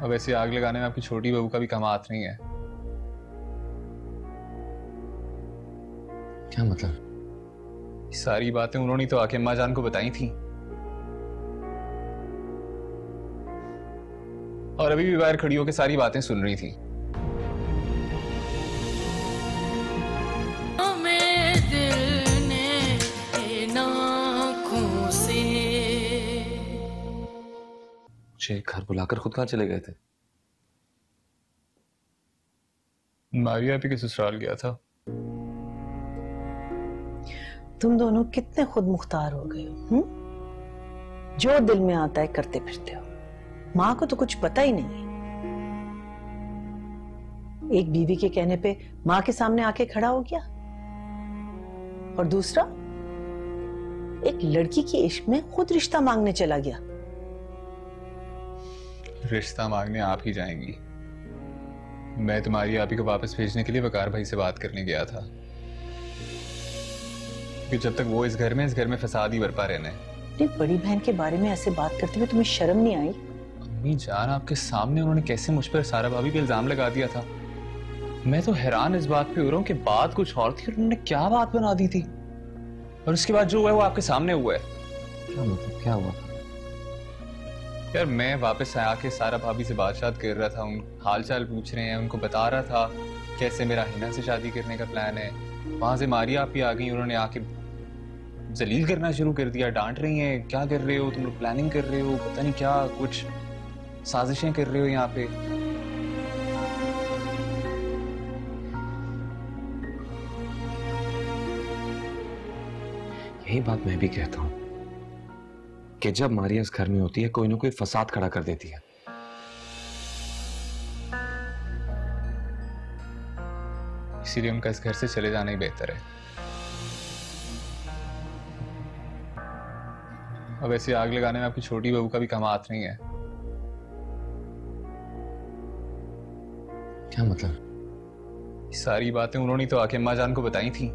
अब ऐसे आग लगाने में आपकी छोटी बहू का भी कम हाथ नहीं है। क्या मतलब? सारी बातें उन्होंने तो आके अम्मा जान को बताई थी, और अभी भी बाहर खड़ी होकर सारी बातें सुन रही थी। मुझे घर बुलाकर खुद कहाँ चले गए थे? मारिया भी के ससुराल गया था। तुम दोनों कितने खुद मुख्तार हो गए हो, जो दिल में आता है करते फिरते हो। माँ को तो कुछ पता ही नहीं है। एक बीवी के कहने पे माँ के सामने आके खड़ा हो गया, और दूसरा एक लड़की की इश्क में खुद रिश्ता मांगने चला गया। रिश्ता मांगने आप ही जाएंगी? मैं तुम्हारी आप ही को वापस भेजने के लिए वकार भाई से बात करने गया था, कि जब तक वो इस घर में फसाद ही बरपा रहना है। अपनी बड़ी बहन के बारे में ऐसे बात करते हुए तुम्हें शर्म नहीं आई? अम्मी जान, आपके सामने उन्होंने कैसे मुझ पर सारा भाभी पे इल्जाम लगा दिया था। मैं तो हैरान इस बात पे हो रहा हूँ कि बात कुछ और थी और उन्होंने क्या बात बना दी थी, और उसके बाद जो हुआ है वो आपके सामने हुआ है। क्या मतलब, क्या हुआ? यार मैं वापस आके सारा भाभी से बातचीत कर रहा था, उन हाल चाल पूछ रहे हैं, उनको बता रहा था कैसे मेरा हिना से शादी करने का प्लान है। वहां से मारिया आप ही आ गई, उन्होंने आके जलील करना शुरू कर दिया, डांट रही हैं, क्या कर रहे हो तुम लोग, प्लानिंग कर रहे हो, पता नहीं क्या कुछ साजिशें कर रहे हो यहाँ पे। यही बात मैं भी कहता हूँ कि जब मारिया इस घर में होती है कोई ना कोई फसाद खड़ा कर देती है। इसीलिए उनका इस घर से चले जाना ही बेहतर है। अब ऐसे आग लगाने में आपकी छोटी बहू का भी कम हाथ नहीं है। क्या मतलब? सारी बातें उन्होंने तो आके अम्मा जान को बताई थी,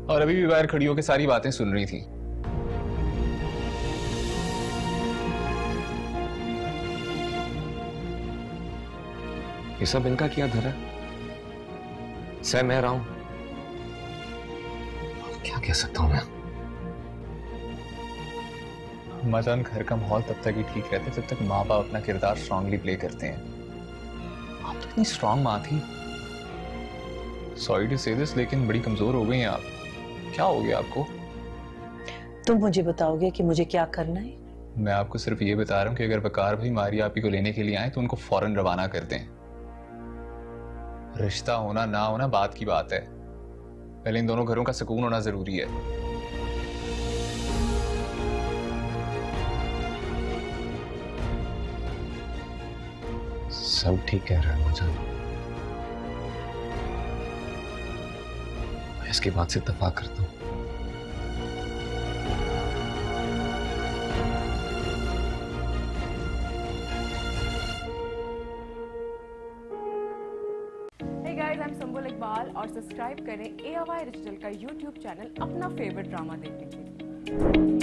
और अभी भी बाहर खड़ी होकर सारी बातें सुन रही थी। ये सब इनका क्या धरा? सह मैं रहा हूं, क्या कह सकता हूं मैं? अम्मा जान, घर का माहौल तब तक ही ठीक रहता है जब तक माँ बाप अपना किरदार स्ट्रांगली प्ले करते हैं। आप तो इतनी स्ट्रांग माँ थी, सॉरी टू से दिस, लेकिन बड़ी कमजोर हो गई हैं आप। क्या हो गया आपको? तुम मुझे बताओगे कि मुझे क्या करना है? मैं आपको सिर्फ ये बता रहा हूँ कि अगर वकार भाई मारिया आप ही को लेने के लिए आए तो उनको फौरन रवाना कर दें। रिश्ता होना ना होना बात की बात है, पहले इन दोनों घरों का सुकून होना जरूरी है। सब ठीक कह रहा है मुझे, मैं इसकी बात से इत्तेफाक करता हूं। इकबाल और सब्सक्राइब करें AOI डिजिटल का YouTube चैनल अपना फेवरेट ड्रामा देखने के लिए।